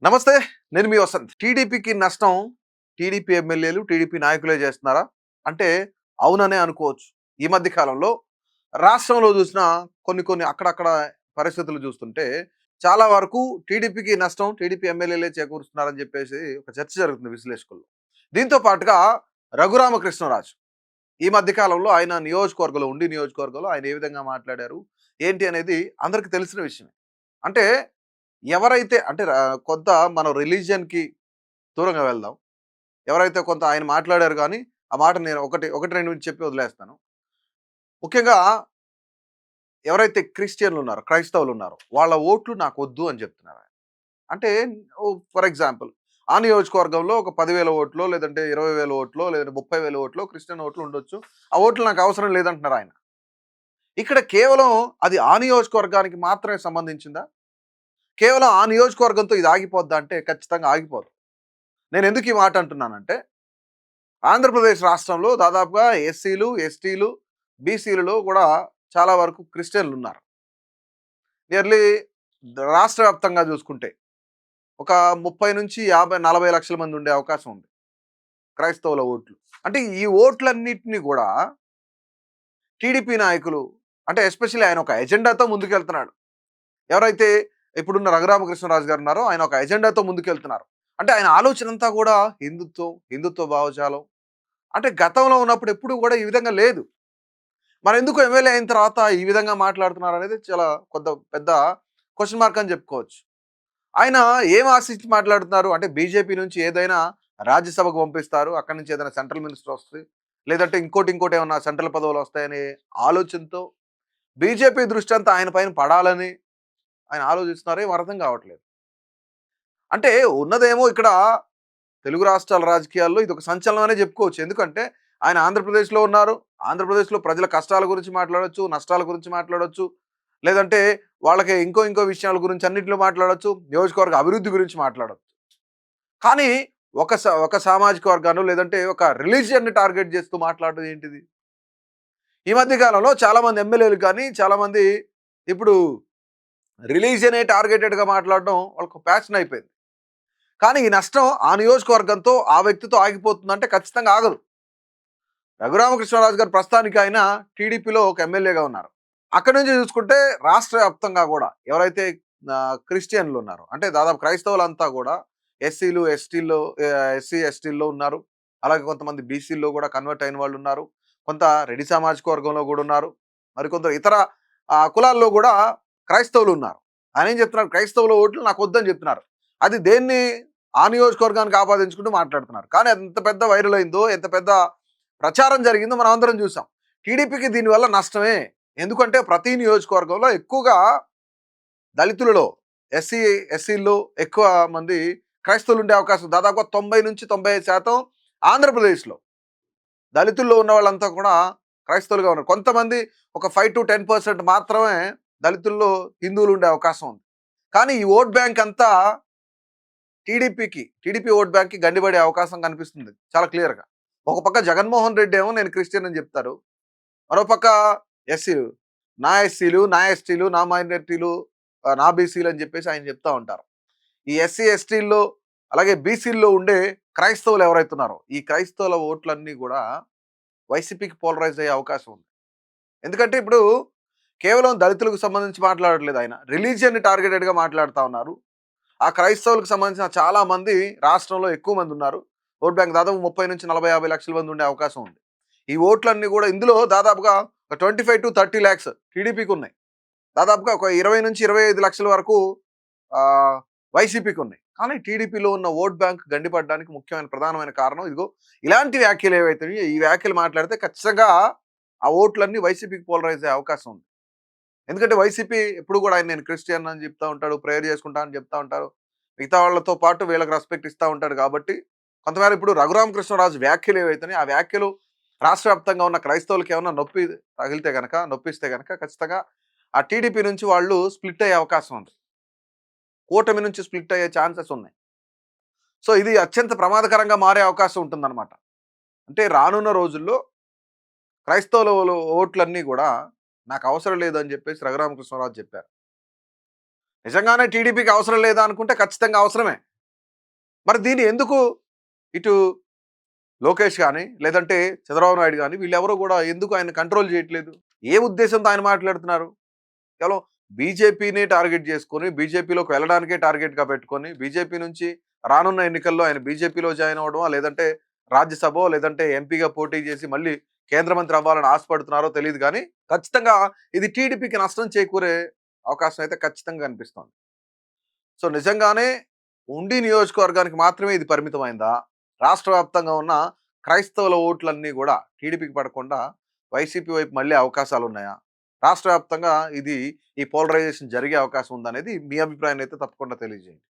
నమస్తే. నేను మీ వసంత్. టీడీపీకి నష్టం టీడీపీ ఎమ్మెల్యేలు, టీడీపీ నాయకులే చేస్తున్నారా? అంటే అవుననే అనుకోవచ్చు. ఈ మధ్య కాలంలో రాష్ట్రంలో చూసిన కొన్ని అక్కడక్కడ పరిస్థితులు చూస్తుంటే చాలా వరకు టీడీపీకి నష్టం టీడీపీ ఎమ్మెల్యేలే చేకూరుస్తున్నారని చెప్పేసి ఒక చర్చ జరుగుతుంది విశ్లేషకుల్లో. దీంతో పాటుగా రఘురామకృష్ణరాజు ఈ మధ్య కాలంలో ఆయన నియోజకవర్గంలో ఆయన ఏ విధంగా మాట్లాడారు, ఏంటి అనేది అందరికి తెలిసిన విషయమే. అంటే ఎవరైతే అంటే కొంత మనం రిలీజియన్‌కి దూరంగా వెళ్దాం. ఎవరైతే కొంత ఆయన మాట్లాడారు గానీ, ఆ మాట నేను ఒకటి 2 చెప్పి వదిలేస్తాను. ముఖ్యంగా ఎవరైతే క్రిస్టియన్‌లున్నారో, క్రైస్తవులున్నారో వాళ్ళ ఓట్లు నాకొద్దు అని చెప్తున్నారాయన. అంటే ఫర్ ఎగ్జాంపుల్ ఆ నియోజకవర్గంలో ఒక 10,000 ఓట్లో, లేదంటే 20,000 ఓట్లో, లేదంటే 30,000 ఓట్లో క్రిస్టియన్ ఓట్లు ఉండొచ్చు. ఆ ఓట్లు నాకు అవసరం లేదంటున్నారాయన. ఇక్కడ కేవలం అది ఆ నియోజకవర్గానికి మాత్రమే సంబంధించిందా? కేవలం ఆ నియోజకవర్గంతో ఇది ఆగిపోద్దా అంటే ఖచ్చితంగా ఆగిపోదు. నేనెందుకు ఈ మాట అంటున్నానంటే, ఆంధ్రప్రదేశ్ రాష్ట్రంలో దాదాపుగా ఎస్సీలు, ఎస్టీలు, బీసీలలో కూడా చాలా వరకు క్రిస్టియన్లున్నారు. నియర్లీ రాష్ట్ర వ్యాప్తంగా చూసుకుంటే ఒక 30-50-40 లక్షల మంది ఉండే అవకాశం ఉంది క్రైస్తవుల ఓట్లు. అంటే ఈ ఓట్లన్నిటిని గూడా టీడీపీ నాయకులు అంటే ఎస్పెషల్లీ ఆయన ఒక ఎజెండాతో ముందుకెళ్తున్నాడు. ఎవరైతే ఇప్పుడున్న రఘురామకృష్ణరాజు గారు ఉన్నారో ఆయన ఒక ఎజెండాతో ముందుకెళ్తున్నారు. అంటే ఆయన ఆలోచనంతా గూడా హిందుత్వ భావజాలం. అంటే గతంలో ఉన్నప్పుడు ఎప్పుడు గూడా ఈ విధంగా లేదు. మరెందుకు ఎమ్మెల్యే అయిన తర్వాత ఈ విధంగా మాట్లాడుతున్నారనేది చాలా పెద్ద క్వెషన్ మార్క్ అని చెప్పుకోవచ్చు. ఆయన ఏం ఆశించి మాట్లాడుతున్నారు అంటే బీజేపీ నుంచి ఏదైనా రాజ్యసభకు పంపిస్తారు. అక్కడి నుంచి ఏదైనా సెంట్రల్ మినిస్టర్ వస్తది. లేదంటే ఇంకోటి ఏమన్నా సెంట్రల్ పదవులొస్తాయనే ఆలోచనతో బీజేపీ దృష్టి అంతా ఆయన పైన పడాలని ఆయన ఆలోచిస్తున్నారో ఏమో అర్థం కావట్లేదు. అంటే ఉన్నదేమో ఇక్కడ తెలుగు రాష్ట్రాల రాజకీయాల్లో ఇదొక సంచలనం అనే చెప్పుకోవచ్చు. ఎందుకంటే ఆయన ఆంధ్రప్రదేశ్‌లో ఉన్నారు. ఆంధ్రప్రదేశ్‌లో ప్రజల కష్టాల గురించి మాట్లాడొచ్చు, నష్టాల గురించి మాట్లాడొచ్చు. లేదంటే వాళ్ళకి ఇంకో విషయాల గురించి అన్నిట్లో మాట్లాడొచ్చు. నియోజకవర్గ అభివృద్ధి గురించి మాట్లాడొచ్చు. కానీ ఒక సామాజిక వర్గాన్నో లేదంటే ఒక రిలీజియన్‌ని టార్గెట్ చేస్తూ మాట్లాడడం ఏంటిది? ఈ మధ్య కాలంలో చాలామంది ఎమ్మెల్యేలు కానీ చాలామంది ఇప్పుడు రిలీజియనే టార్గెటెడ్‌గా మాట్లాడడం వాళ్ళకి ప్యాషన్ అయిపోయింది. కానీ ఈ నష్టం ఆ నియోజకవర్గంతో, ఆ వ్యక్తితో ఆగిపోతుందంటే ఖచ్చితంగా ఆగదు. రఘురామకృష్ణరాజు గారు ప్రస్తుతానికి ఆయన టీడీపీలో ఒక ఎమ్మెల్యేగా ఉన్నారు. అక్కడి నుంచి చూసుకుంటే రాష్ట్ర వ్యాప్తంగా గూడా ఎవరైతే క్రిస్టియన్‌లు ఉన్నారో అంటే దాదాపు క్రైస్తవులంతా గూడా ఎస్సీలు, ఎస్సీల్లో ఉన్నారు. అలాగే కొంతమంది బీసీల్లో గూడా కన్వర్ట్ అయిన వాళ్ళున్నారు. కొంత రెడ్డి సామాజిక వర్గంలో గూడా ఉన్నారు. మరికొందరు ఇతర కులాల్లో గూడా క్రైస్తవులున్నారు. ఆయనేం చెప్తున్నారు క్రైస్తవుల ఓట్లు నాకొద్దని చెప్తున్నారు. అది దేన్ని ఆ నియోజకవర్గానికి ఆపాదించుకుంటూ మాట్లాడుతున్నారు. కానీ అది ఎంత పెద్ద వైరల్ అయిందో, ఎంత పెద్ద ప్రచారం జరిగిందో మనం అందరం చూసాం. టీడీపీకి దీనివల్ల నష్టమే. ఎందుకంటే ప్రతి నియోజకవర్గంలో ఎక్కువగా దళితులలో ఎస్సీ, ఎస్సీల్లో ఎక్కువ మంది క్రైస్తవులు ఉండే అవకాశం దాదాపుగా 90-95% ఆంధ్రప్రదేశ్‌లో. దళితుల్లో ఉన్న వాళ్ళంతా కూడా క్రైస్తవులుగా ఉన్నారు. కొంతమంది ఒక 5-10% మాత్రమే దళితుల్లో హిందువులు ఉండే అవకాశం ఉంది. కానీ ఈ ఓట్ బ్యాంక్ అంతా టీడీపీ ఓట్ బ్యాంక్‌కి గండిపడే అవకాశం కనిపిస్తుంది చాలా క్లియర్‌గా. ఒక పక్క జగన్మోహన్ రెడ్డి ఏమో నేను క్రిస్టియన్ అని చెప్తారు. మరోపక్క ఎస్సీలు, నా ఎస్సీలు, నా ఎస్టీలు, నా మైనారిటీలు, నా బీసీలు అని చెప్పేసి ఆయన చెప్తా ఉంటారు. ఈ ఎస్సీ, ఎస్టీల్లో అలాగే బీసీల్లో ఉండే క్రైస్తవులు ఎవరైతే ఉన్నారో, ఈ క్రైస్తవుల ఓట్లన్నీ గూడా వైసీపీకి పోలరైజ్ అయ్యే అవకాశం ఉంది. ఎందుకంటే ఇప్పుడు కేవలం దళితులకు సంబంధించి మాట్లాడట్లేదు ఆయన. రిలీజియన్‌ని టార్గెటెడ్‌గా మాట్లాడుతా ఉన్నారు. ఆ క్రైస్తవులకు సంబంధించిన చాలా మంది రాష్ట్రంలో ఎక్కువ మంది ఉన్నారు. ఓట్ బ్యాంక్ దాదాపు 30-40-50 లక్షల మంది ఉండే అవకాశం ఉంది. ఈ ఓట్లన్నీ గూడా ఇందులో దాదాపుగా ఒక 25-30 లాక్స్ టీడీపీకి ఉన్నాయి. దాదాపుగా ఒక 20-25 లక్షల వరకు ఆహ్, వైసీపీకి ఉన్నాయి. కానీ టీడీపీలో ఉన్న ఓట్ బ్యాంక్ గండిపడడానికి ప్రధానమైన కారణం ఇదిగో ఇలాంటి వ్యాఖ్యలు ఏవైతే ఉన్నాయో, ఈ వ్యాఖ్యలు మాట్లాడితే ఖచ్చితంగా ఆ ఓట్లన్నీ వైసీపీకి పోలరైజ్ అయ్యే అవకాశం ఉంది. ఎందుకంటే వైసీపీ ఎప్పుడు కూడా ఆయన నేను క్రిస్టియన్ అని చెప్తా ఉంటాడు. ప్రేయర్ చేసుకుంటా అని చెప్తా ఉంటారు. మిగతా వాళ్ళతో పాటు వీళ్ళకి రెస్పెక్ట్ ఇస్తా ఉంటాడు కాబట్టి, కొంతమేర ఇప్పుడు రఘురామకృష్ణరాజు వ్యాఖ్యలు ఏవైతున్నాయో, ఆ వ్యాఖ్యలు రాష్ట్ర వ్యాప్తంగా ఉన్న క్రైస్తవులకి ఏమన్నా నొప్పిస్తే గనక ఖచ్చితంగా ఆ టీడీపీ నుంచి వాళ్ళు స్ప్లిట్ అయ్యే అవకాశం ఉంది. కూటమి నుంచి స్ప్లిట్ అయ్యే ఛాన్సెస్ ఉన్నాయి. సో, ఇది అత్యంత ప్రమాదకరంగా మారే అవకాశం ఉంటుందన్నమాట. అంటే రానున్న రోజుల్లో క్రైస్తవుల ఓట్లన్నీ గూడా నాకు అవసరం లేదు అని చెప్పేసి రఘురామకృష్ణరాజు చెప్పారు. నిజంగానే టీడీపీకి అవసరం లేదా అనుకుంటే ఖచ్చితంగా అవసరమే. మరి దీన్ని ఎందుకు ఇటు లోకేష్ గాని, లేదంటే చంద్రబాబు నాయుడు గాని వీళ్ళెవరు గూడా ఎందుకు ఆయన్ని కంట్రోల్ చేయట్లేదు? ఏ ఉద్దేశంతో ఆయన మాట్లాడుతున్నారు? కేవలం బీజేపీని టార్గెట్ చేసుకొని, బీజేపీలోకి వెళ్ళడానికే టార్గెట్‌గా పెట్టుకొని, బీజేపీ నుంచి రానున్న ఎన్నికల్లో ఆయన బీజేపీలో జాయిన్ అవ్వడమా, లేదంటే రాజ్యసభో, లేదంటే ఎంపీగా పోటీ చేసి మళ్ళీ కేంద్ర మంత్రి అవ్వాలని ఆశపడుతున్నారో తెలీదు గానీ, ఖచ్చితంగా ఇది టీడీపీకి నష్టం చేకూరే అవకాశం అయితే ఖచ్చితంగా కనిపిస్తోంది. సో, నిజంగానే ఉండి నియోజకవర్గానికి మాత్రమే ఇది పరిమితమైందా? రాష్ట్ర వ్యాప్తంగా ఉన్న క్రైస్తవుల ఓట్లన్నీ గూడా టీడీపీకి పడకుండా వైసీపీ వైపు మళ్ళే అవకాశాలున్నాయా? రాష్ట్ర వ్యాప్తంగా ఈ పోలరైజేషన్ జరిగే అవకాశం ఉందనేది మీ అభిప్రాయాన్నయితే తప్పకుండా తెలియజేయండి.